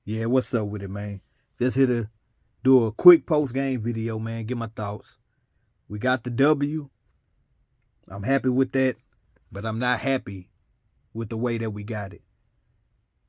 Yeah, what's up with it, man? Just here to do a quick post-game video, man. Get my thoughts. We got the W. I'm happy with that, but I'm not happy with the way that we got it.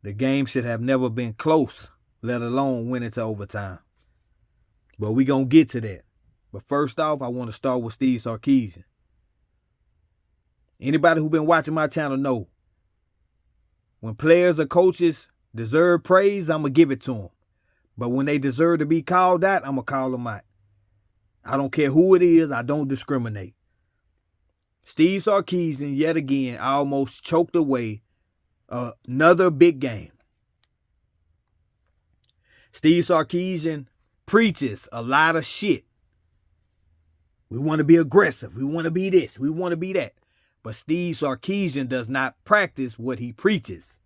The game should have never been close, let alone win into overtime. But we gonna get to that. But first off, I want to start with Steve Sarkisian. Anybody who been watching my channel know when players or coaches deserve praise, I'm going to give it to them. But when they deserve to be called out, I'm going to call them out. I don't care who it is. I don't discriminate. Steve Sarkisian, yet again, almost choked away another big game. Steve Sarkisian preaches a lot of shit. We want to be aggressive. We want to be this. We want to be that. But Steve Sarkisian does not practice what he preaches.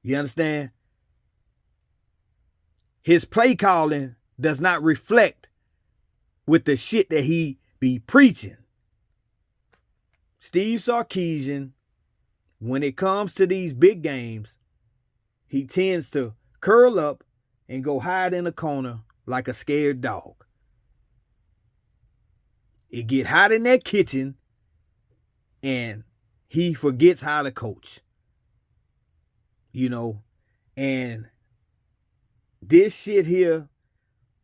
You understand? His play calling does not reflect with the shit that he be preaching. Steve Sarkisian, when it comes to these big games, he tends to curl up and go hide in a corner like a scared dog. It get hot in that kitchen and he forgets how to coach. You know, and this shit here,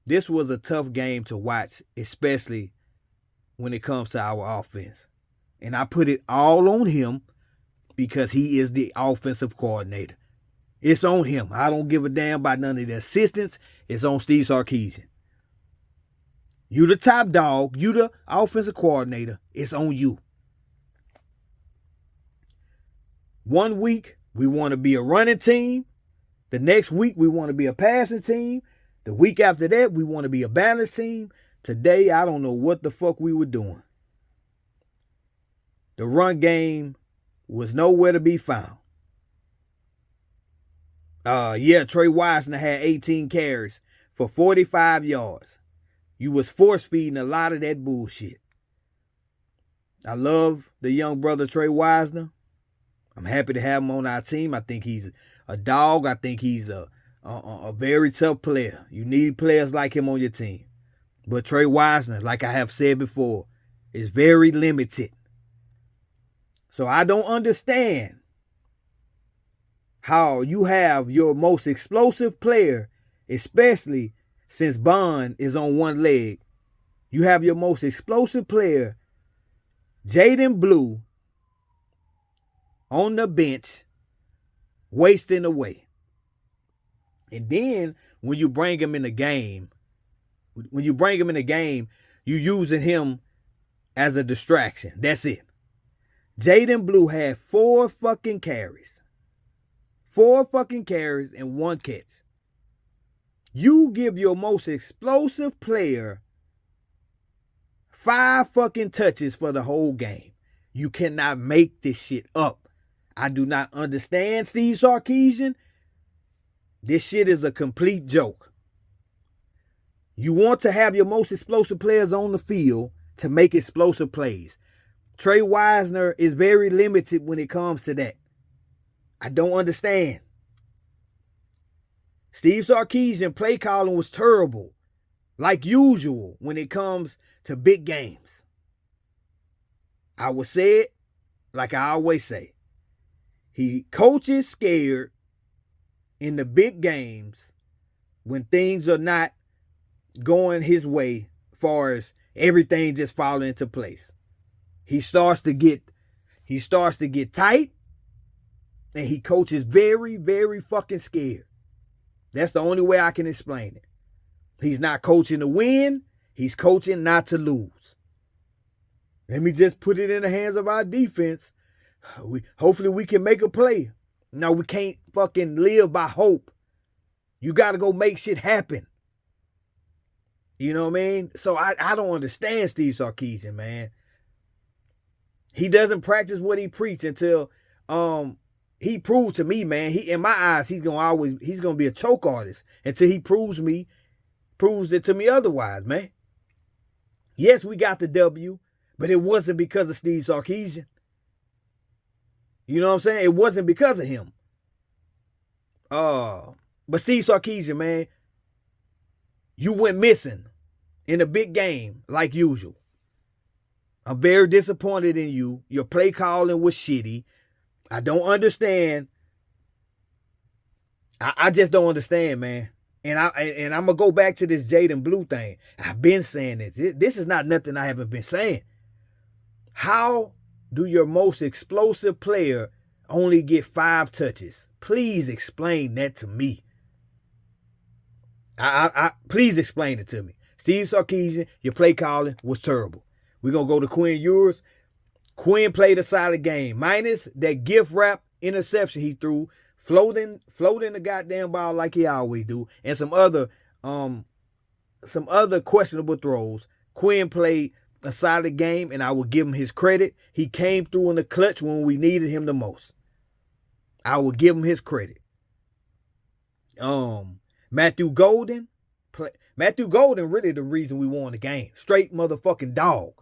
this was a tough game to watch, especially when it comes to our offense. And I put it all on him because he is the offensive coordinator. It's on him. I don't give a damn about none of the assistants. It's on Steve Sarkisian. You the top dog. You the offensive coordinator. It's on you. 1 week, we want to be a running team. The next week, we want to be a passing team. The week after that, we want to be a balanced team. Today, I don't know what the fuck we were doing. The run game was nowhere to be found. Trey Wisner had 18 carries for 45 yards. You was force feeding a lot of that bullshit. I love the young brother Trey Wisner. I'm happy to have him on our team. I think he's a dog. I think he's a very tough player. You need players like him on your team. But Trey Wisner, like I have said before, is very limited. So I don't understand how you have your most explosive player, especially since Bond is on one leg. You have your most explosive player, Jaden Blue, on the bench, wasting away. And then when you bring him in the game, you using him as a distraction. That's it. Jaden Blue had 4 fucking carries. 4 fucking carries and 1 catch. You give your most explosive player 5 fucking touches for the whole game. You cannot make this shit up. I do not understand Steve Sarkisian. This shit is a complete joke. You want to have your most explosive players on the field to make explosive plays. Trey Wisner is very limited when it comes to that. I don't understand. Steve Sarkisian play calling was terrible, like usual when it comes to big games. I will say it like I always say. He coaches scared in the big games when things are not going his way, far as everything just falling into place. He starts to get tight, and he coaches very, very fucking scared. That's the only way I can explain it. He's not coaching to win. He's coaching not to lose. Let me just put it in the hands of our defense. Hopefully we can make a play. No, we can't fucking live by hope. You got to go make shit happen. You know what I mean? So I don't understand Steve Sarkisian, man. He doesn't practice what he preaches until he proves to me, man. In my eyes, he's gonna be a choke artist until he proves it to me otherwise, man. Yes, we got the W, but it wasn't because of Steve Sarkisian. You know what I'm saying? It wasn't because of him. But Steve Sarkisian, man, you went missing in a big game like usual. I'm very disappointed in you. Your play calling was shitty. I don't understand. I just don't understand, man. And I'm gonna go back to this Jaden Blue thing. I've been saying this. This is not nothing I haven't been saying. How do your most explosive player only get 5 touches? Please explain that to me. Please explain it to me. Steve Sarkisian, your play calling was terrible. We're gonna go to Quinn Ewers. Quinn played a solid game, minus that gift wrap interception he threw, floating the goddamn ball like he always do, and some other questionable throws. Quinn played a solid game, and I will give him his credit. He came through in the clutch when we needed him the most. I will give him his credit. Matthew Golden really the reason we won the game. Straight motherfucking dog.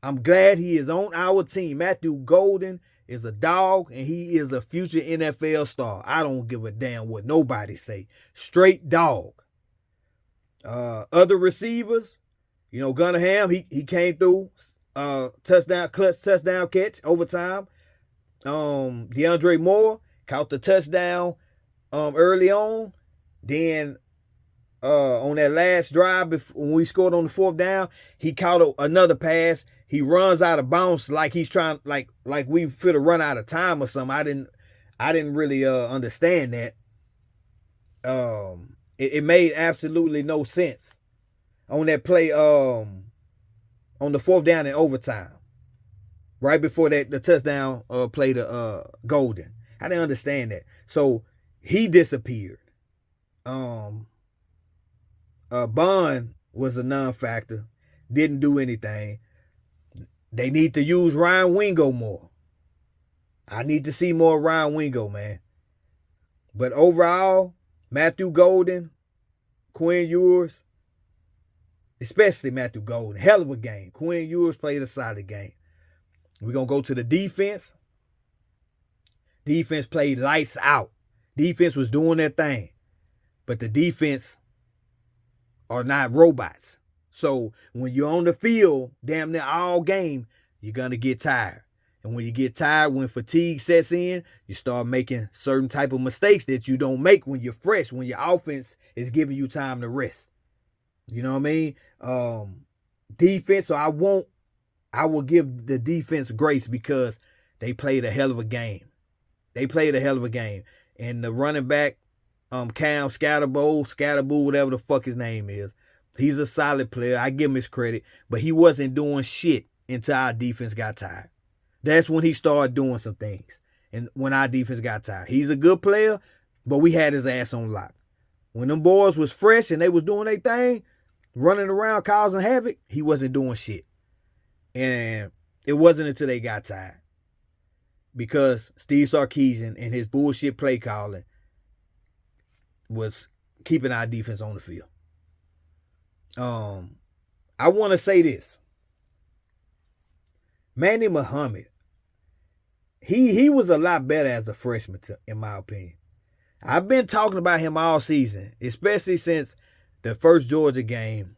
I'm glad he is on our team. Matthew Golden is a dog, and he is a future NFL star. I don't give a damn what nobody say. Straight dog. Other receivers, Gunningham, he came through. Clutch touchdown catch, overtime. DeAndre Moore caught the touchdown early on. Then on that last drive, when we scored on the 4th down, he caught another pass. He runs out of bounds like he's trying, like we finna run out of time or something. I didn't really understand that. It made absolutely no sense on that play. On the 4th down in overtime, right before the touchdown play to Golden. I didn't understand that. So he disappeared. Bond was a non-factor. Didn't do anything. They need to use Ryan Wingo more. I need to see more Ryan Wingo, man. But overall, Matthew Golden, Quinn Ewers, especially Matthew Golden, hell of a game. Quinn Ewers played a solid game. We're going to go to the defense. Defense played lights out. Defense was doing their thing. But the defense are not robots. So when you're on the field, damn near all game, you're going to get tired. And when you get tired, when fatigue sets in, you start making certain type of mistakes that you don't make when you're fresh, when your offense is giving you time to rest. You know what I mean? Defense, so I will give the defense grace because they played a hell of a game. And the running back, Cam Scatterboo, whatever the fuck his name is, he's a solid player. I give him his credit, but he wasn't doing shit until our defense got tired. That's when he started doing some things. And when our defense got tired. He's a good player, but we had his ass on lock. When them boys was fresh and they was doing their thing, running around causing havoc, he wasn't doing shit. And it wasn't until they got tired. Because Steve Sarkisian and his bullshit play calling was keeping our defense on the field. I want to say this. Manny Muhammad, he was a lot better as a freshman, in my opinion. I've been talking about him all season, especially since the first Georgia game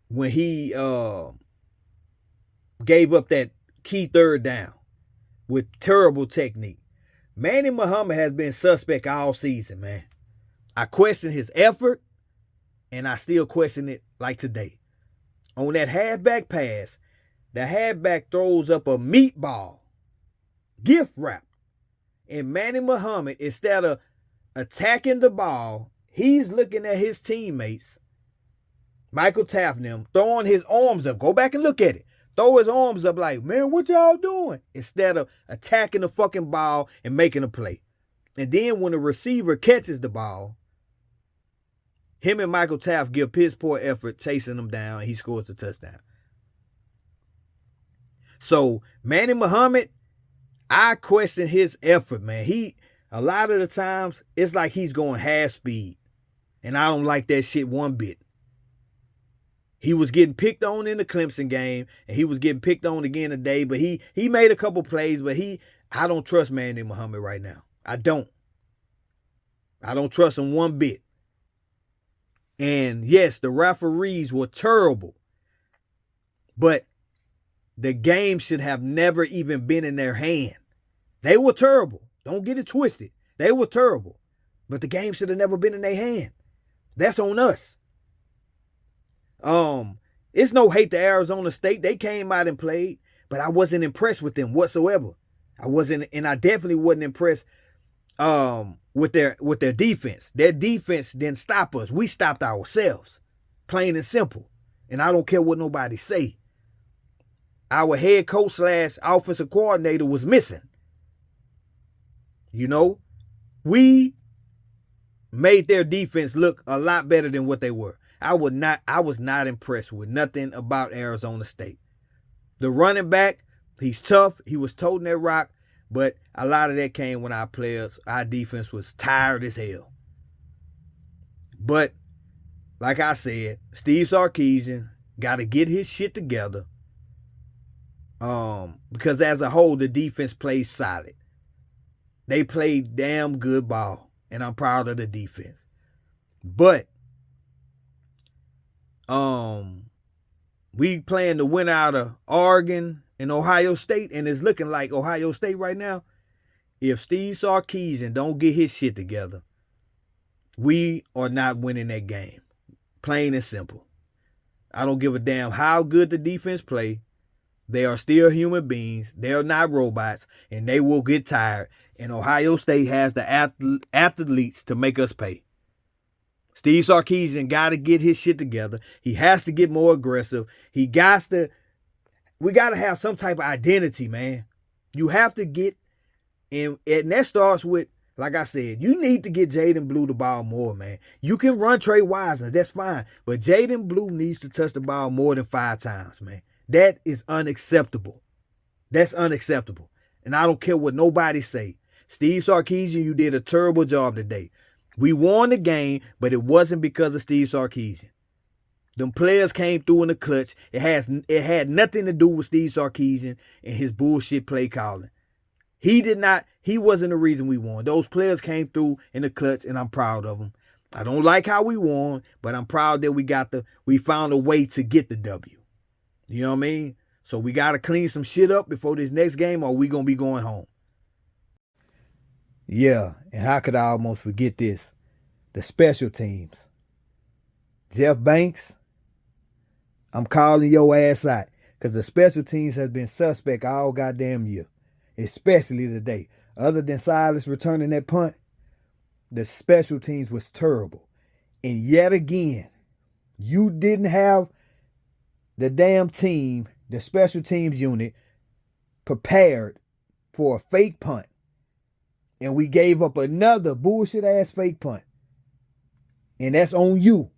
when he gave up that key 3rd down with terrible technique. Manny Muhammad has been suspect all season, man. I question his effort, and I still question it like today. On that halfback pass, the halfback throws up a meatball, gift wrap. And Manny Muhammad, instead of attacking the ball, he's looking at his teammates, Michael Taffnam, throwing his arms up. Go back and look at it. Throw his arms up like, man, what y'all doing? Instead of attacking the fucking ball and making a play. And then when the receiver catches the ball, him and Michael Taft give piss poor effort chasing him down, and he scores a touchdown. So Manny Muhammad, I question his effort, man. A lot of the times, it's like he's going half speed. And I don't like that shit one bit. He was getting picked on in the Clemson game, and he was getting picked on again today, but he made a couple plays, but I don't trust Manny Muhammad right now. I don't. I don't trust them one bit. And yes, the referees were terrible, but the game should have never even been in their hand. They were terrible. Don't get it twisted. They were terrible, but the game should have never been in their hand. That's on us. It's no hate to Arizona State. They came out and played, but I wasn't impressed with them whatsoever. I definitely wasn't impressed with their defense. Their defense didn't stop us. We stopped ourselves, plain and simple. And I don't care what nobody say. Our head coach / offensive coordinator was missing. You know, we made their defense look a lot better than what they were. I was not impressed with nothing about Arizona State. The running back, he's tough. He was toting that rock, but a lot of that came when our defense was tired as hell. But like I said, Steve Sarkisian got to get his shit together. Because as a whole, the defense played solid. They played damn good ball, and I'm proud of the defense. But we playing the winner out of Oregon and Ohio State, and it's looking like Ohio State right now. If Steve Sarkisian don't get his shit together, we are not winning that game. Plain and simple. I don't give a damn how good the defense play. They are still human beings. They are not robots, and they will get tired. And Ohio State has the athletes to make us pay. Steve Sarkisian got to get his shit together. He has to get more aggressive. We got to have some type of identity, man. You have to get, and that starts with, like I said, you need to get Jaden Blue the ball more, man. You can run Trey Wiseman, that's fine. But Jaden Blue needs to touch the ball more than 5 times, man. That is unacceptable. That's unacceptable. And I don't care what nobody say. Steve Sarkisian, you did a terrible job today. We won the game, but it wasn't because of Steve Sarkisian. Them players came through in the clutch. It had nothing to do with Steve Sarkisian and his bullshit play calling. He wasn't the reason we won. Those players came through in the clutch, and I'm proud of them. I don't like how we won, but I'm proud that we found a way to get the W. You know what I mean? So we got to clean some shit up before this next game, or we going to be going home. Yeah, and how could I almost forget this? The special teams. Jeff Banks, I'm calling your ass out, because the special teams has been suspect all goddamn year, especially today. Other than Silas returning that punt, the special teams was terrible. And yet again, you didn't have the damn team, the special teams unit, prepared for a fake punt. And we gave up another bullshit-ass fake punt. And that's on you.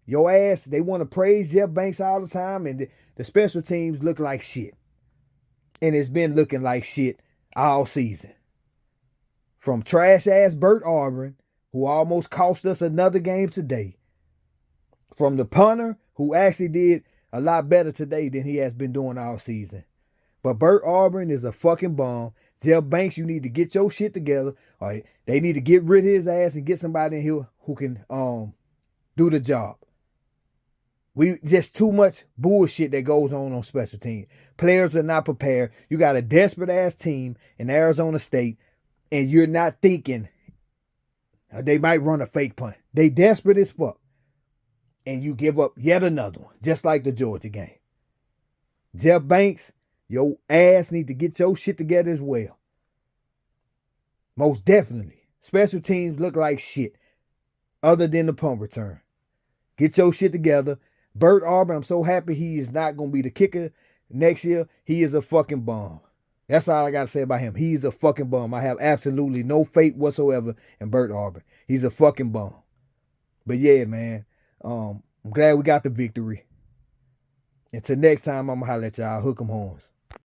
Your ass, they want to praise Jeff Banks all the time, and the special teams look like shit. And it's been looking like shit all season. From trash-ass Bert Auburn, who almost cost us another game today. From the punter, who actually did a lot better today than he has been doing all season. But Bert Auburn is a fucking bum. Jeff Banks, you need to get your shit together. All right, they need to get rid of his ass and get somebody in here who can do the job. We just too much bullshit that goes on special teams. Players are not prepared. You got a desperate ass team in Arizona State, and you're not thinking they might run a fake punt. They desperate as fuck. And you give up yet another one, just like the Georgia game. Jeff Banks, your ass need to get your shit together as well. Most definitely. Special teams look like shit, other than the punt return. Get your shit together. Bert Auburn, I'm so happy he is not going to be the kicker next year. He is a fucking bum. That's all I got to say about him. He's a fucking bum. I have absolutely no faith whatsoever in Bert Auburn. He's a fucking bum. But yeah, man. I'm glad we got the victory. Until next time, I'm going to holler at y'all. Hook 'em horns.